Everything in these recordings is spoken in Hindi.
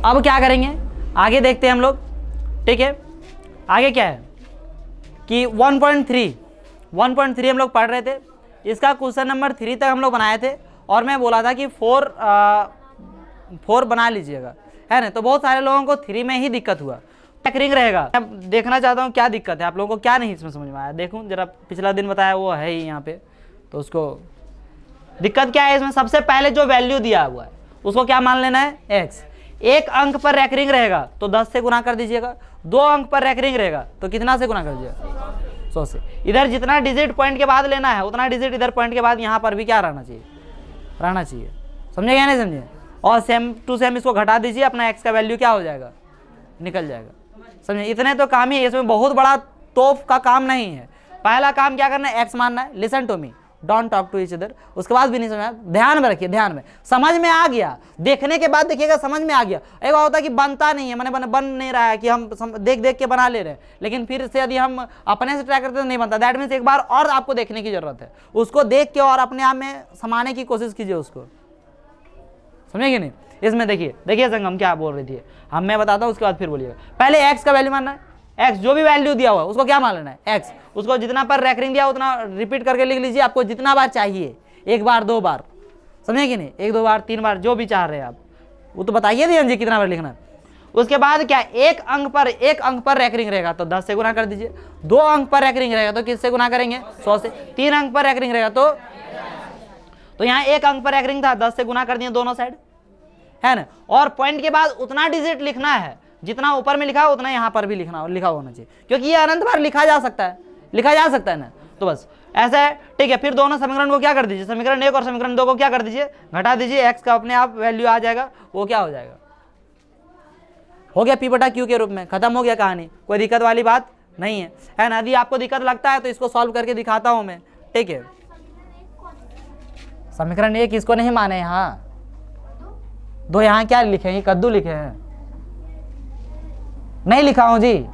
अब क्या करेंगे, आगे देखते हैं हम लोग, ठीक है। आगे क्या है कि 1.3 हम लोग पढ़ रहे थे, इसका क्वेश्चन नंबर 3 तक हम लोग बनाए थे, और मैं बोला था कि 4 बना लीजिएगा, है ना। तो बहुत सारे लोगों को 3 में ही दिक्कत हुआ, रिंग रहेगा। मैं देखना चाहता हूँ क्या दिक्कत है आप लोगों को, क्या नहीं इसमें समझ में आया। देखूँ जरा, पिछला दिन बताया वो है ही यहाँ पे, तो उसको दिक्कत क्या है इसमें। सबसे पहले जो वैल्यू दिया हुआ है उसको क्या मान लेना है, x। एक अंक पर रैकरिंग रहेगा तो 10 से गुना कर दीजिएगा, 2 अंक पर रैकरिंग रहेगा तो कितना से गुना कर दीजिएगा, 100 से। इधर जितना डिजिट पॉइंट के बाद लेना है उतना डिजिट इधर पॉइंट के बाद यहाँ पर भी क्या रहना चाहिए, समझे या नहीं समझे। और सेम टू सेम इसको घटा दीजिए, अपना x का वैल्यू क्या हो जाएगा, निकल जाएगा, समझे। इतने तो काम ही है, इसमें बहुत बड़ा तोफ का काम नहीं है। पहला काम क्या करना है, x मानना है। Listen to me, don't talk to each other. उसके बाद भी नहीं समझ, ध्यान में रखिए, ध्यान में। समझ में आ गया, देखने के बाद देखिएगा समझ में आ गया। एक बार होता है कि बनता नहीं है, मैंने बन नहीं रहा है, कि हम देख देख के बना ले रहे हैं, लेकिन फिर से यदि हम अपने से ट्राई करते तो नहीं बनता। दैट मीन्स एक बार और आपको देखने की जरूरत है, उसको देख के और अपने आप में समाने की कोशिश कीजिए उसको, समझे कि नहीं। इसमें देखिए संगम क्या बोल रही थी, मैं बताता हूँ, उसके बाद फिर बोलिएगा। पहले x का वैल्यू मानना है, x जो भी वैल्यू दिया हुआ है उसको क्या मान लेना है, x। उसको जितना पर रैकरिंग दिया उतना रिपीट करके लिख लीजिए, आपको जितना बार चाहिए, 1 बार 2 बार, समझे कि नहीं, 1 2 बार 3 बार जो भी चाह रहे हैं आप, वो तो बताइए ध्यान जी कितना बार लिखना है। उसके बाद क्या, एक अंक पर रैकरिंग रहेगा तो 10 से गुना कर दीजिए, 2 अंक पर रैकरिंग रहेगा तो किससे गुना करेंगे, 100 से, 3 अंक पर रैकरिंग रहेगा तो यहाँ 1 अंक पर रैकरिंग था, 10 से गुना कर दिए दोनों साइड, है ना। और पॉइंट के बाद उतना डिजिट लिखना है, जितना ऊपर में लिखा है उतना यहाँ पर भी लिखा होना चाहिए, क्योंकि ये अनंत बार लिखा जा सकता है ना। तो बस ऐसा है, ठीक है। फिर दोनों समीकरण को क्या कर दीजिए, समीकरण 1 और समीकरण 2 को क्या कर दीजिए, घटा दीजिए, x का अपने आप वैल्यू आ जाएगा, वो क्या हो जाएगा, हो गया p/q के रूप में, खत्म हो गया कहानी। कोई दिक्कत वाली बात नहीं है ना। यदि आपको दिक्कत लगता है तो इसको सॉल्व करके दिखाता हूं मैं, ठीक है। समीकरण 1 इसको नहीं माने, यहाँ 2 यहाँ क्या लिखे हैं, कद्दू लिखे हैं, नहीं लिखा हूं जी।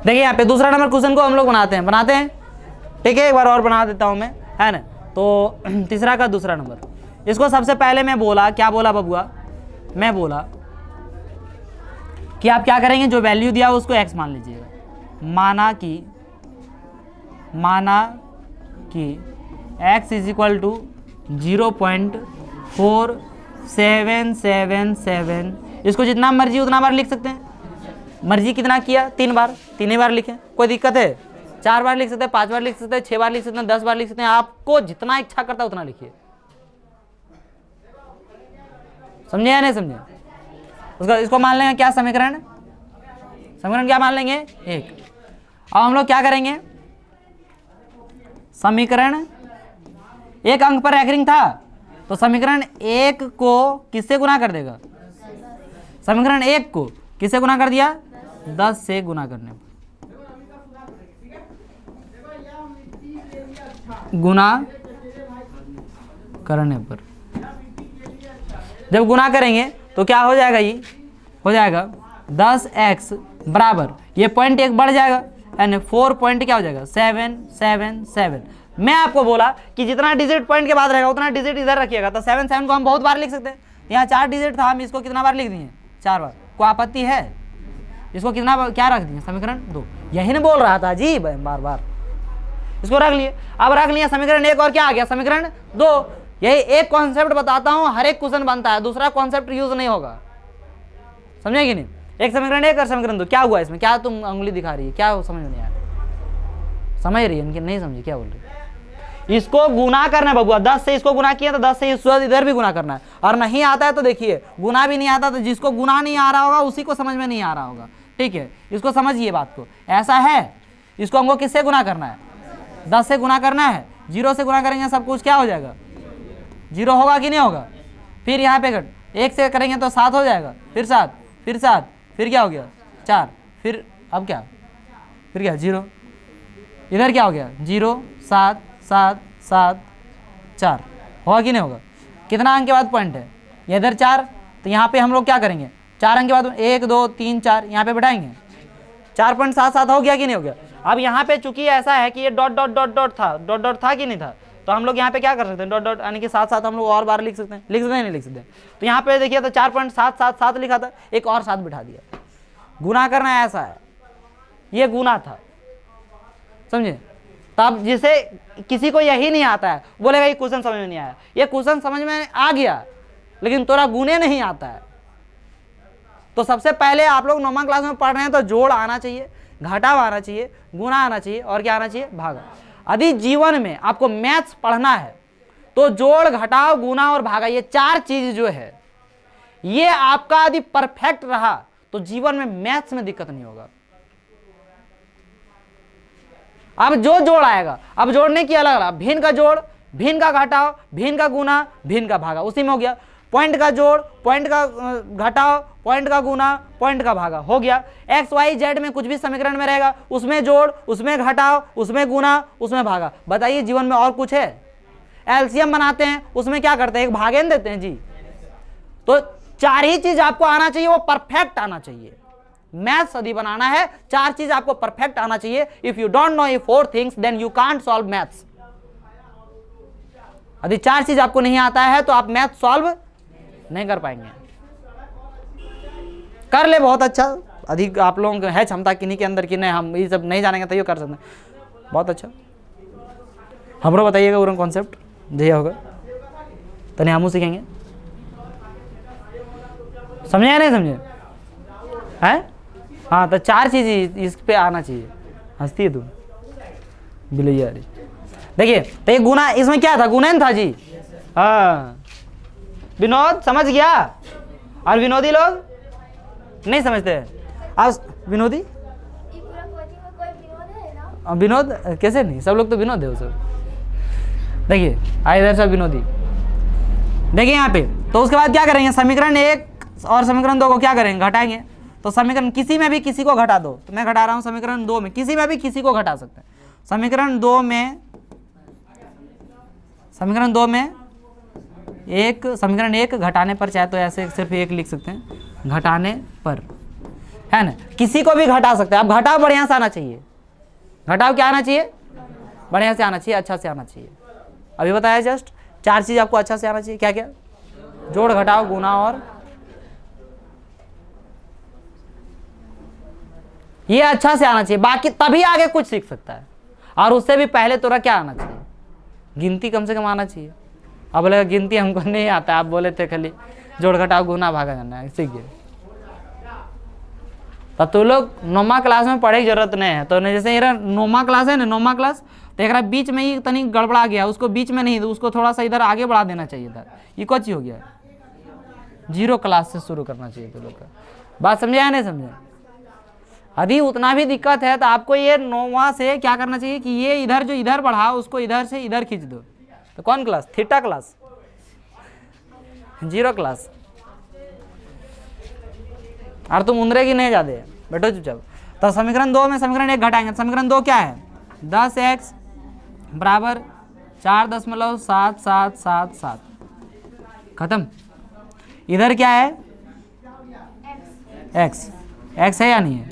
देखिए यहाँ पे दूसरा नंबर क्वेश्चन को हम लोग बनाते हैं, ठीक है। एक बार और बना देता हूं मैं, है ना। तो तीसरा का दूसरा नंबर, इसको सबसे पहले मैं बोला, क्या बोला बबुआ, मैं बोला कि आप क्या करेंगे, जो वैल्यू दिया उसको x मान लीजिएगा। माना कि x इज इक्वल टू 0.4777, इसको जितना मर्जी उतना बार लिख सकते हैं। मर्जी कितना किया, 3 बार, 3 ही बार लिखें, कोई दिक्कत है। 4 बार लिख सकते हैं, 5 बार लिख सकते हैं, 6 बार लिख सकते हैं, 10 बार लिख सकते हैं, आपको जितना इच्छा करता है उतना लिखिए, समझे या नहीं समझे। उसका इसको मान लेंगे क्या, समीकरण क्या मान लेंगे, 1। अब हम लोग क्या करेंगे, समीकरण 1 अंक पर रैकरिंग था तो समीकरण 1 को किससे गुना कर देगा, समीकरण 1 को किससे गुना कर दिया, 10 से गुना करने पर, जब गुना करेंगे तो क्या हो जाएगा, ये हो जाएगा 10x बराबर, ये पॉइंट 1 बढ़ जाएगा, यानी 4 पॉइंट क्या हो जाएगा, 777। मैं आपको बोला कि जितना डिजिट पॉइंट के बाद रहेगा उतना डिजिट इधर रखिएगा, तो 7 को हम बहुत बार लिख सकते हैं। यहाँ 4 डिजिट था, हम इसको कितना बार लिख दिए, 4 बार। कोई आपत्ति है, इसको कितना बार क्या रख दिए, समीकरण 2। यही नहीं बोल रहा था जी बार बार, इसको रख लिए। अब रख लिया समीकरण 1 और क्या आ गया, समीकरण 2। यही एक कॉन्सेप्ट बताता हूं, हर एक क्वेश्चन बनता है, दूसरा कॉन्सेप्ट यूज नहीं होगा, समझे कि नहीं। एक समीकरण 1 और समीकरण 2, क्या हुआ इसमें, क्या तुम उंगली दिखा रही है, क्या समझ में नहीं आया, समझ रही है इनकी, नहीं समझी क्या बोल रही है। इसको गुना करना है बबुआ, 10 से इसको गुना किया तो 10 से इधर भी गुना करना है। और नहीं आता है तो देखिए, गुना भी नहीं आता तो जिसको गुना नहीं आ रहा होगा उसी को समझ में नहीं आ रहा होगा, ठीक है। इसको समझिए बात को, ऐसा है, इसको हमको किससे गुना करना है, 10 से गुना करना है। 0 से गुना करेंगे सब कुछ क्या हो जाएगा, 0 होगा कि नहीं होगा। फिर यहाँ पे 1 से करेंगे तो 7 हो जाएगा, फिर 7, फिर 7, फिर क्या हो गया 4, फिर अब क्या, फिर क्या 0, इधर क्या हो गया 0 7 7 7 4, होगा कि नहीं होगा। कितना अंक के बाद पॉइंट है, ये इधर 4, तो यहाँ पे हम लोग क्या करेंगे, 4 अंक के बाद 1 2 3 4 यहाँ पे बैठाएंगे, 4.77 हो गया कि नहीं हो गया। अब यहाँ पे चूंकि ऐसा है कि ये डॉट डॉट डॉट डॉट था कि नहीं था, तो हम लोग यहाँ पे क्या कर सकते हैं, डॉट डॉट यानी कि साथ साथ हम लोग और बार लिख सकते हैं, नहीं लिख सकते। तो यहाँ पे देखिए तो 4.777 लिखा था, एक और 7 बिठा दिया। गुना करना ऐसा है, ये गुना था, समझे। तब जिसे किसी को यही नहीं आता है बोलेगा ये क्वेश्चन समझ में नहीं आया, ये क्वेश्चन समझ में आ गया लेकिन तोरा गुने नहीं आता है। तो सबसे पहले आप लोग 9वीं क्लास में पढ़ रहे हैं तो जोड़ आना चाहिए, घटाव आना चाहिए, गुना आना चाहिए और क्या आना चाहिए, भागा। यदि जीवन में आपको मैथ्स पढ़ना है तो जोड़ घटाव गुना और भागा ये 4 चीज जो है ये आपका यदि परफेक्ट रहा तो जीवन में मैथ्स में दिक्कत नहीं होगा। अब जो जोड़ आएगा, अब जोड़ने की अलग अलग, भिन्न का जोड़, भिन्न का घटाव, भिन्न का गुना, भिन्न का भागा, उसी में हो गया। पॉइंट का जोड़, पॉइंट का घटाव, पॉइंट का गुना, पॉइंट का भागा, हो गया। एक्स वाई जेड में कुछ भी समीकरण में रहेगा, उसमें जोड़, उसमें घटाव, उसमें गुना, उसमें भागा। बताइए जीवन में और कुछ है? एलसीएम बनाते हैं, उसमें क्या करते हैं, एक भागेन देते हैं जी। तो 4 ही चीज आपको आना चाहिए, वो परफेक्ट आना चाहिए। मैथ्स यदि बनाना है 4 चीज आपको परफेक्ट आना चाहिए। इफ यू डोंट नो ये 4 things then you can't solve maths. यदि 4 चीज आपको नहीं आता है तो आप मैथ सॉल्व नहीं कर पाएंगे। कर ले बहुत अच्छा, अधिक आप लोगों को है क्षमता किन्हीं के अंदर कि नहीं हम ये सब नहीं जानेंगे तो ये कर सकते हैं, बहुत अच्छा। हमरो बताइएगा पूरा कॉन्सेप्ट जैसे होगा तो नहीं हम सीखेंगे। समझे या नहीं समझे हैं? हाँ तो 4 चीज इस पे आना चाहिए। हंसती है तुम बिलैया। देखिए तो ये गुना, इसमें क्या था, गुणन था जी। हाँ विनोद समझ गया, और विनोदी लोग नहीं समझते। आज विनोदी विनोद कैसे नहीं, सब लोग तो विनोद है सब। देखिए इधर सब विनोदी। देखिए यहाँ पे तो उसके बाद क्या करेंगे, समीकरण 1 और समीकरण 2 को क्या करेंगे, घटाएंगे। तो समीकरण किसी में भी किसी को घटा दो, तो मैं घटा रहा हूँ समीकरण 2 में, किसी में भी किसी को घटा सकते हैं। समीकरण 2 में एक समीकरण 1 घटाने पर, चाहे तो ऐसे सिर्फ 1 लिख सकते हैं, घटाने पर, है ना। किसी को भी घटा सकते हैं। अब घटाव बढ़िया से आना चाहिए, घटाव क्या आना चाहिए, बढ़िया से आना चाहिए, अच्छा से आना चाहिए। अभी बताया जस्ट 4 चीज आपको अच्छा से आना चाहिए। क्या क्या, जोड़ घटाव गुना और ये अच्छा से आना चाहिए, बाकी तभी आगे कुछ सीख सकता है। और उससे भी पहले तोरा क्या आना चाहिए, गिनती कम से कम आना चाहिए। अब बोलेगा गिनती हमको नहीं आता, आप बोले थे खाली जोड़ घटाव गुना भागा करना है, सीख गए। तो तू लोग 9वीं क्लास में पढ़े की जरूरत नहीं है। तो जैसे ये 9वीं क्लास है ना, 9वीं क्लास तो एक बीच में ही तनी गड़बड़ा गया, उसको बीच में नहीं, उसको थोड़ा सा इधर आगे बढ़ा देना चाहिए था। ये कुछ हो गया, 0 क्लास से शुरू करना चाहिए तो लोग का। बात समझे या नहीं समझे? यदि उतना भी दिक्कत है तो आपको ये 9वां से क्या करना चाहिए कि ये इधर जो इधर बढ़ा उसको इधर से इधर खींच दो। तो कौन क्लास, थीटा क्लास, 0 क्लास। और तुम उंदरे की नहीं जाते, बैठो चुपचाप। तो समीकरण 2 में समीकरण 1 घटाएंगे। समीकरण 2 क्या है, 10x बराबर 4.7777, खत्म। इधर क्या है, x है या नहीं है,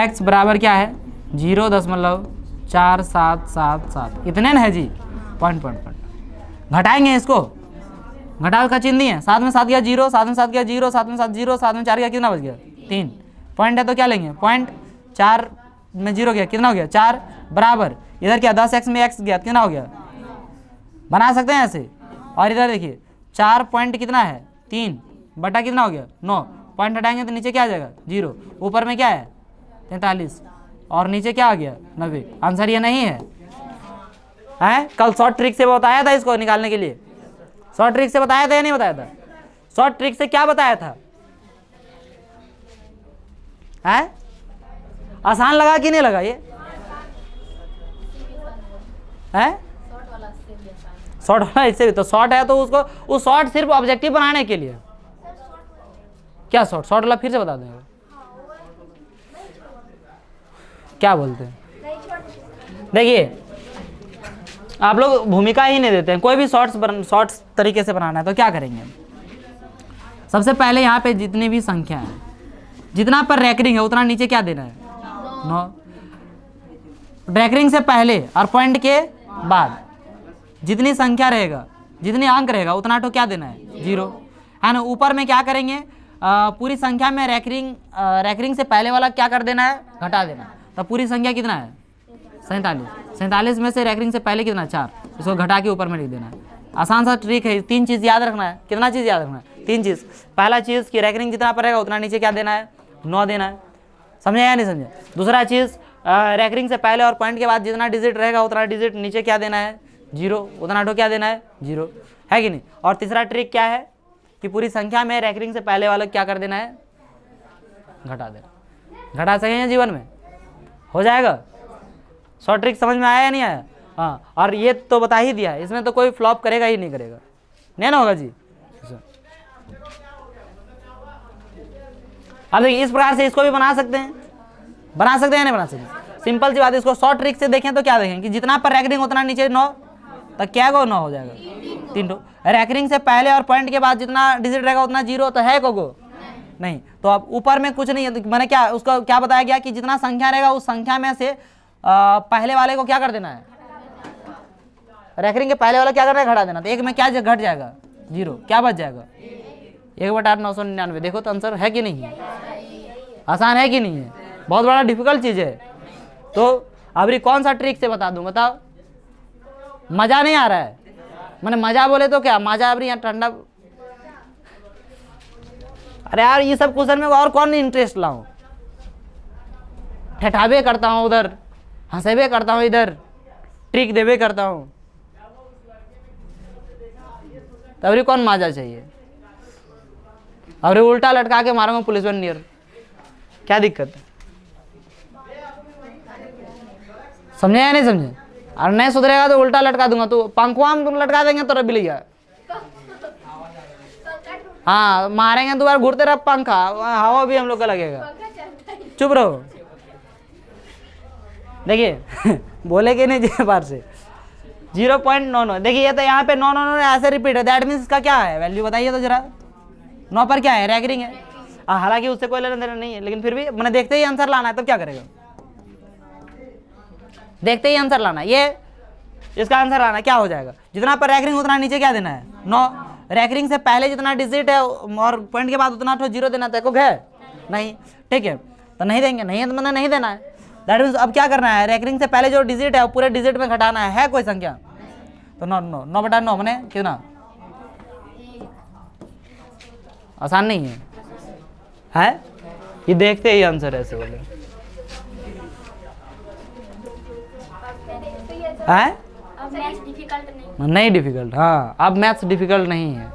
x बराबर क्या है 0.4777, इतने न है जी। पॉइंट घटाएंगे इसको, घटाव का चिन्ह है, 7 में 7 गया 0, 7 में 7 गया 0, 7 में 7 0, 7 में 4 गया, कितना बच गया 3। पॉइंट है तो क्या लेंगे, पॉइंट 4 में 0 गया, कितना हो गया 4, बराबर इधर क्या 10x में x गया, कितना हो गया, बना सकते हैं ऐसे। और इधर देखिए 4 पॉइंट कितना है 3 बटा कितना हो गया 9, पॉइंट हटाएंगे तो नीचे क्या आ जाएगा 0, ऊपर में क्या है 43 और नीचे क्या आ गया 90। आंसर ये नहीं है। कल शॉर्ट ट्रिक से बताया था इसको निकालने के लिए, शॉर्ट ट्रिक से बताया था या नहीं बताया था? शॉर्ट ट्रिक से क्या बताया था, आसान लगा कि नहीं लगा ये? शॉर्ट वाला इससे भी तो शॉर्ट है, तो उसको उस शॉर्ट सिर्फ ऑब्जेक्टिव बनाने के लिए। क्या शॉर्ट वाला फिर से बता देंगे, क्या बोलते हैं? देखिए आप लोग भूमिका ही नहीं देते हैं। कोई भी शॉर्ट्स तरीके से बनाना है तो क्या करेंगे? सबसे पहले यहाँ पे जितनी भी संख्या है, जितना पर रैकरिंग है उतना नीचे क्या देना है? 9। रैकरिंग से पहले और पॉइंट के बाद जितनी संख्या रहेगा, जितनी अंक रहेगा उतना तो क्या देना है? 0 है ना। ऊपर में क्या करेंगे? पूरी संख्या में रैकरिंग से पहले वाला क्या कर देना है? घटा देना। तो पूरी संख्या कितना है? 47। 47 में से रैकरिंग से पहले कितना? 4। इसको घटा के ऊपर में लिख देना है। आसान सा ट्रिक है। 3 चीज़ याद रखना है। कितना चीज़ याद रखना है? 3 चीज़। पहला चीज़ कि रैकरिंग जितना पर रहेगा उतना नीचे क्या देना है? 9 देना है। समझे या नहीं समझे? दूसरा चीज़, रैकरिंग से पहले और पॉइंट के बाद जितना डिजिट रहेगा उतना डिजिट नीचे क्या देना है? 0। उतना तो क्या देना है? 0 है कि नहीं? और तीसरा ट्रिक क्या है कि पूरी संख्या में रैकरिंग से पहले वाला क्या कर देना है? घटा देना। घटा सकेंगे जीवन में? हो जाएगा? शॉर्ट ट्रिक समझ में आया या नहीं आया? हाँ, और ये तो बता ही दिया, इसमें तो कोई फ्लॉप करेगा ही नहीं करेगा, नहीं ना होगा जी। अब देखिए इस प्रकार से इसको भी बना सकते हैं। बना सकते हैं नहीं बना सकते? सिंपल सी बात है। इसको शॉर्ट ट्रिक से देखें तो क्या देखें कि जितना पर रैकरिंग उतना नीचे 9, तो क्या गो 9 हो जाएगा? 3 रैकरिंग से पहले और पॉइंट के बाद जितना डिजिट रहेगा उतना 0, तो है को नहीं। तो अब ऊपर में कुछ नहीं है। तो मैंने क्या उसको क्या बताया गया कि जितना संख्या रहेगा उस संख्या में से पहले वाले को क्या कर देना है? रैकरिंग के पहले वाला क्या करना है? घटा देना। तो एक में क्या घट जाएगा? 0। क्या बच जाएगा? 1/999। देखो तो आंसर है कि नहीं है? आसान है कि नहीं है? बहुत बड़ा डिफिकल्ट चीज़ है। तो अभी कौन सा ट्रिक से बता दूं? बताओ। मजा नहीं आ रहा है? मैंने मजा बोले तो क्या मजा? अभी यहाँ ठंडा। अरे यार ये सब क्वेश्चन में और कौन इंटरेस्ट लाऊं? ठठाबे करता हूँ उधर, हंसेबे करता हूँ इधर, ट्रिक देवे करता हूँ, तभी कौन मजा चाहिए? और उल्टा लटका के मारूंगा पुलिस वन नियर, क्या दिक्कत है? समझे या नहीं समझे? और नहीं सुधरेगा तो उल्टा लटका दूंगा। तो पंखुआ में तुम लटका देंगे तो रबी लिया। हाँ, मारेंगे दोबारा घूरते रह पंखा, हवा भी हम लोग का लगेगा। चुप रहो। देखिए बोले कि नहीं जी बार से 0.99। देखिए ये तो यहाँ पे 9 ऐसे रिपीट है। दैट मीन्स इसका क्या है वैल्यू? बताइए तो जरा। 9 पर क्या है? रैकरिंग है। हालांकि उससे कोई लेना देना नहीं है, लेकिन फिर भी मैंने देखते ही आंसर लाना है। तब क्या करेगा? देखते ही आंसर लाना है। ये इसका आंसर लाना क्या हो जाएगा? जितना पर रैकरिंग उतना नीचे क्या देना है? 9। रैकरिंग से पहले जितना डिजिट है और पॉइंट के बाद उतना तो 0 देना है। को है नहीं? ठीक है, तो नहीं देंगे। नहीं है तो मैंने नहीं देना है। दैट मीन्स अब क्या करना है? रैकरिंग से पहले जो डिजिट है वो पूरे डिजिट में घटाना है कोई संख्या? तो 9/9 मैंने कितना? आसान नहीं है? ये देखते ही आंसर ऐसे बोले है? नहीं डिफिकल्ट। हाँ, अब मैथ्स डिफिकल्ट नहीं है।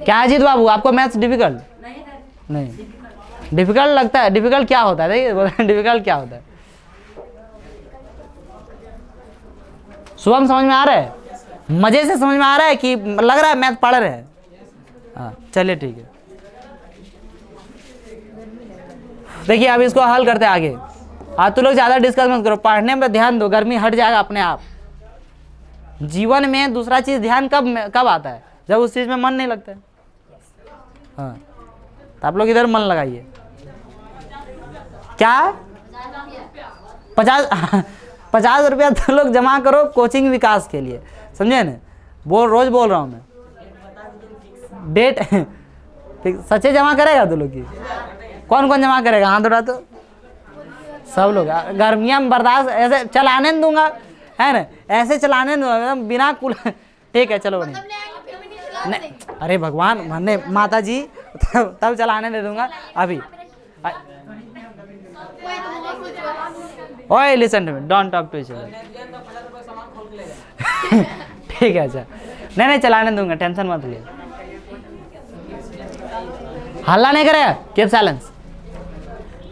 क्या अजीत बाबू आपको मैथ्स डिफिकल्ट नहीं? डिफिकल्ट लगता है? डिफिकल्ट क्या होता है? देखिए डिफिकल्ट क्या होता है? शुभम समझ में आ रहा है? मजे से समझ में आ रहा है कि लग रहा है मैथ पढ़ रहे हैं? हाँ चलिए ठीक है। देखिए अब इसको हल करते हैं आगे। आज तो लोग ज़्यादा डिस्कस मत करो, पढ़ने में ध्यान दो। गर्मी हट जाएगा अपने आप। जीवन में दूसरा चीज़ ध्यान कब आता है? जब उस चीज़ में मन नहीं लगता है। हाँ तो आप लोग इधर मन लगाइए। क्या 50 रुपया तो लोग जमा करो कोचिंग विकास के लिए, समझे ना? रोज बोल रहा हूँ मैं। डेट सच्चे जमा करेगा तो लोग की? कौन कौन जमा करेगा? हाथ उठा तो सब लोग। गर्मियाँ में बर्दाश्त ऐसे चलाने नहीं दूंगा, है ना? ऐसे चलाने दूंगा बिना कुल। ठीक है चलो नहीं। अरे भगवान माने माता जी तब चलाने दे दूंगा। अभी ओए listen to me, don't talk to each other. ठीक है अच्छा, नहीं चलाने दूंगा, टेंशन मत लिए। हल्ला नहीं करेगा, कीप साइलेंस।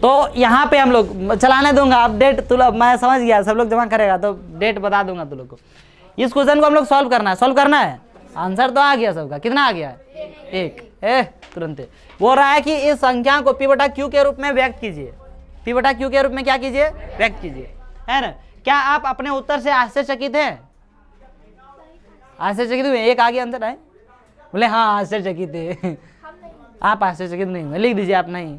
तो यहाँ पे हम लोग चलाने दूंगा। अब डेट तुम, मैं समझ गया सब लोग जमा करेगा तो डेट बता दूंगा तुम लोग को। इस क्वेश्चन को हम लोग सॉल्व करना है। आंसर तो आ गया सबका। कितना आ गया है? 1। तुरंत बोल रहा है कि इस संख्या को P/Q के रूप में व्यक्त कीजिए। P/Q के रूप में क्या कीजिए? व्यक्त कीजिए, है ना? क्या आप अपने उत्तर से आश्चर्यचकित हैं? आश्चर्यचकित हुए? एक आगे आंसर है, बोले हाँ आश्चर्यचकित है। आप आश्चर्यचकित नहीं हुए, लिख दीजिए आप नहीं।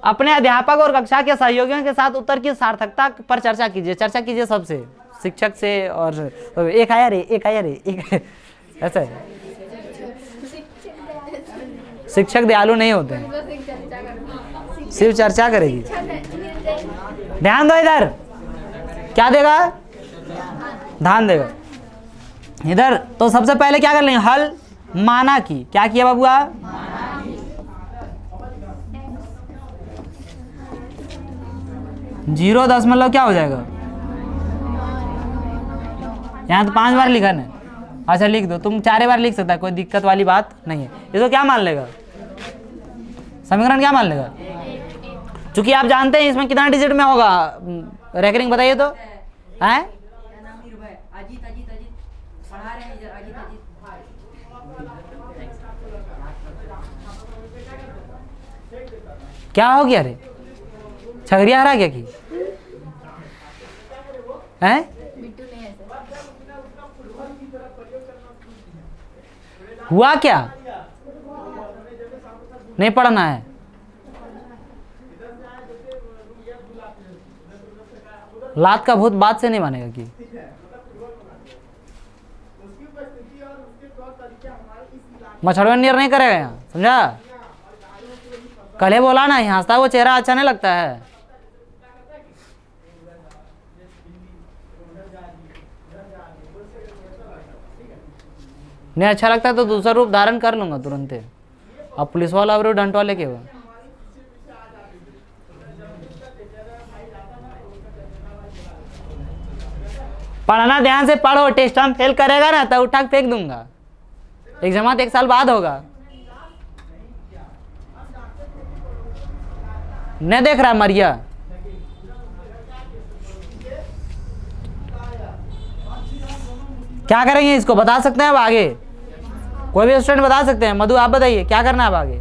अपने अध्यापक और कक्षा के सहयोगियों के साथ उत्तर की सार्थकता पर चर्चा कीजिए। चर्चा कीजिए सबसे, शिक्षक से, और एक आया रे, एक आया रे, एक ऐसा है। शिक्षक दयालु नहीं होते हैं, सिर्फ चर्चा करेगी। ध्यान दो इधर, क्या देगा? ध्यान देगा इधर। तो सबसे पहले क्या कर लेंगे? हल माना की। क्या किया बाबुआ? 0 क्या हो जाएगा? यहाँ तो 5 बार लिखा है। अच्छा लिख दो, तुम 4 बार लिख सकता है, कोई दिक्कत वाली बात नहीं है। इसको क्या मान लेगा? समीकरण क्या मान लेगा? चूंकि आप जानते हैं इसमें कितना डिजिट में होगा, रेकरिंग बताइए तो है। क्या हो गया रे? छगरिया हरा क्या की है? हुआ क्या? नहीं पढ़ना है? लात का भूत बात से नहीं मानेगा कि मछड़वन नियर नहीं करेगा यहाँ, समझा? कल बोला ना, हंसता वो चेहरा अच्छा नहीं लगता है। नहीं अच्छा लगता है तो दूसरा रूप धारण कर लूंगा तुरंत। अब पुलिस वाला और डंट वाले के हुआ। पढ़ना ध्यान से पढ़ो, टेस्ट हम फेल करेगा ना तो उठा के फेंक दूंगा। एग्जाम 1 साल बाद होगा। नहीं देख रहा मरिया? क्या करेंगे इसको बता सकते हैं अब आगे? कोई भी स्टूडेंट बता सकते हैं। मधु आप बताइए क्या करना है अब आगे?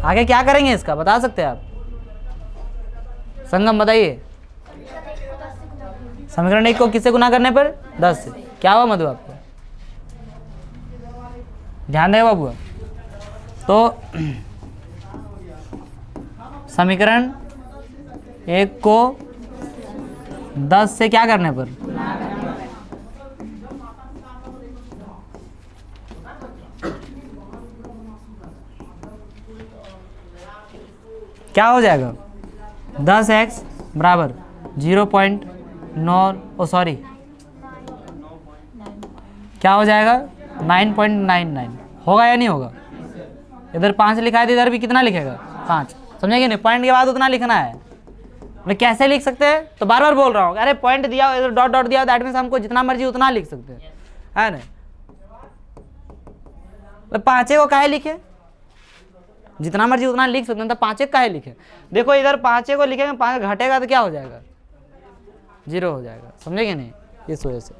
आगे क्या करेंगे इसका बता सकते हैं आप? संगम बताइए। समीकरण 1 को किससे गुना करने पर? 10 से। क्या हुआ मधु आपको? ध्यान देगा बाबू। तो समीकरण 1 को 10 से क्या करने पर? क्या हो जाएगा? 10x बराबर 0.9 सॉरी क्या हो जाएगा? 9.99 होगा या नहीं होगा? इधर 5 लिखा है तो इधर भी कितना लिखेगा? 5। समझेंगे नहीं? पॉइंट के बाद उतना लिखना है। मैं कैसे लिख सकते हैं? तो बार बार बोल रहा हूँ, अरे पॉइंट दिया इधर डॉट डॉट दिया, दैट मीन्स हमको जितना मर्जी उतना लिख सकते हैं, है ना? तो 5 को काहे लिखे? जितना मर्जी उतना लिख सकते हैं, तो 5 काहे लिखे? देखो इधर 5 को लिखेंगे, 5 घटेगा तो क्या हो जाएगा? 0 हो जाएगा। समझेंगे नहीं? इस वजह से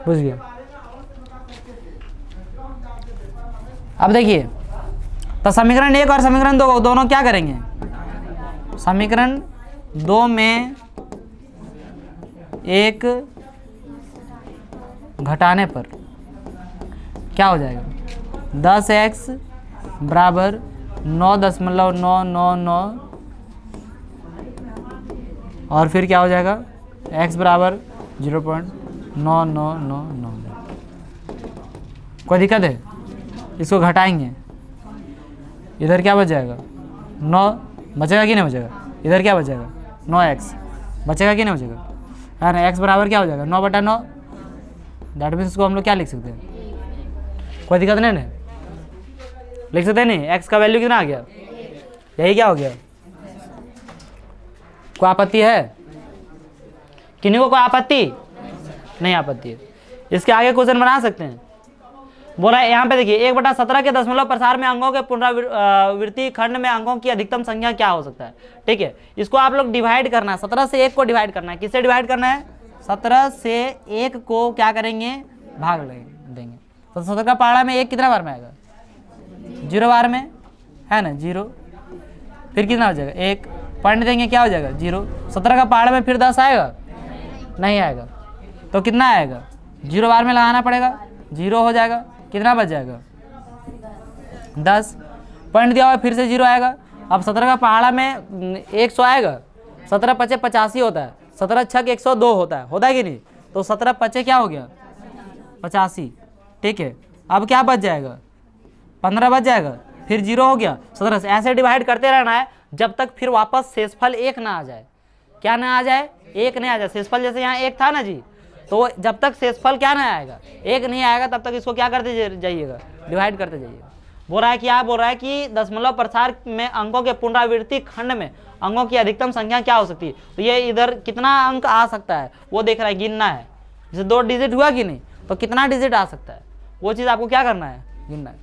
बुझ गया। अब देखिए, तो समीकरण 1 और समीकरण 2 दोनों क्या करेंगे? समीकरण 2 में 1 घटाने पर क्या हो जाएगा? 10x बराबर 9.999 और फिर क्या हो जाएगा? x बराबर 0.9999। कोई दिक्कत है? इसको घटाएंगे, इधर क्या बच जाएगा? 9 बचेगा कि नहीं बचेगा? इधर क्या बचेगा? 9x बचेगा कि नहीं बचेगा? है ना? x बराबर क्या हो जाएगा? 9/9। दैट मीन्स इसको हम लोग क्या लिख सकते हैं? कोई दिक्कत नहीं है? लिख सकते हैं नहीं? x का वैल्यू कितना आ गया? यही क्या हो गया? कोई आपत्ति है? किन्हीं को कोई आपत्ति नहीं? आपत्ति है। इसके आगे क्वेश्चन बना सकते हैं। बोला है यहाँ पे देखिए, 1/17 के दशमलव प्रसार में अंकों के पुनरावृत्ति खंड में अंकों की अधिकतम संख्या क्या हो सकता है? ठीक है, इसको आप लोग डिवाइड करना है। 17 से 1 को डिवाइड करना है। किससे डिवाइड करना है? 17 से 1 को क्या करेंगे? भाग देंगे। तो 17 का पहाड़ा में 1 कितना बार में आएगा? 0 बार में है ना 0, फिर कितना हो जाएगा 1, पॉइंट देंगे क्या हो जाएगा 0। 17 का पहाड़ में फिर 10 आएगा, नहीं आएगा, तो कितना आएगा 0 बार में लगाना पड़ेगा, 0 हो जाएगा, कितना बच जाएगा 10, पॉइंट दिया हुआ फिर से 0 आएगा। अब 17 का पहाड़ा में 100 आएगा, 17 पचे 85 होता है, 17 छक 102 होता है कि नहीं, तो 17 पचे क्या हो गया 85, ठीक है। अब क्या बच जाएगा 15 बच जाएगा, फिर 0 हो गया 17 से, ऐसे डिवाइड करते रहना है जब तक फिर वापस शेषफल 1 ना आ जाए। क्या ना आ जाए 1 नहीं आ जाए, शेषफल जैसे यहाँ 1 था ना जी, तो जब तक शेषफल क्या ना आएगा 1 नहीं आएगा तब तक इसको क्या करते जाइएगा, डिवाइड करते जाइएगा। बोल रहा है क्या बोल रहा है कि दशमलव प्रसार में अंकों के पुनरावृत्ति खंड में अंकों की अधिकतम संख्या क्या हो सकती है, तो ये इधर कितना अंक आ सकता है वो देख रहा है, गिनना है। जैसे 2 डिजिट हुआ कि नहीं, तो कितना डिजिट आ सकता है वो चीज़ आपको क्या करना है, गिनना है।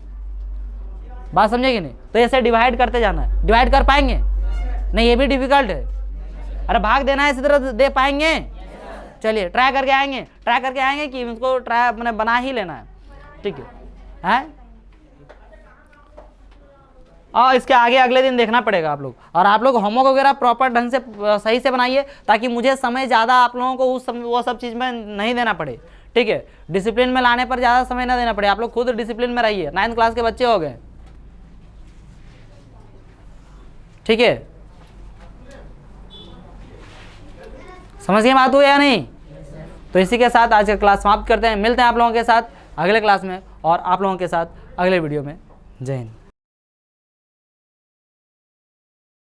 बात समझे कि नहीं, तो ऐसे डिवाइड करते जाना है। डिवाइड कर पाएंगे नहीं, ये भी डिफिकल्ट है, अरे भाग देना है इसी तरह दे पाएंगे। चलिए ट्राई करके आएंगे कि इसको ट्राई अपने बना ही लेना है, ठीक है। और इसके आगे अगले दिन देखना पड़ेगा आप लोग, और आप लोग होमवर्क वगैरह प्रॉपर ढंग से सही से बनाइए ताकि मुझे समय ज़्यादा आप लोगों को वो सब चीज़ में नहीं देना पड़े, ठीक है। डिसिप्लिन में लाने पर ज़्यादा समय ना देना पड़े, आप लोग खुद डिसिप्लिन में रहिए। 9th क्लास के बच्चे हो गए, ठीक है। समझ गए बात हुई या नहीं? तो इसी के साथ आज का क्लास समाप्त करते हैं। मिलते हैं आप लोगों के साथ अगले क्लास में और आप लोगों के साथ अगले वीडियो में। जय हिंद।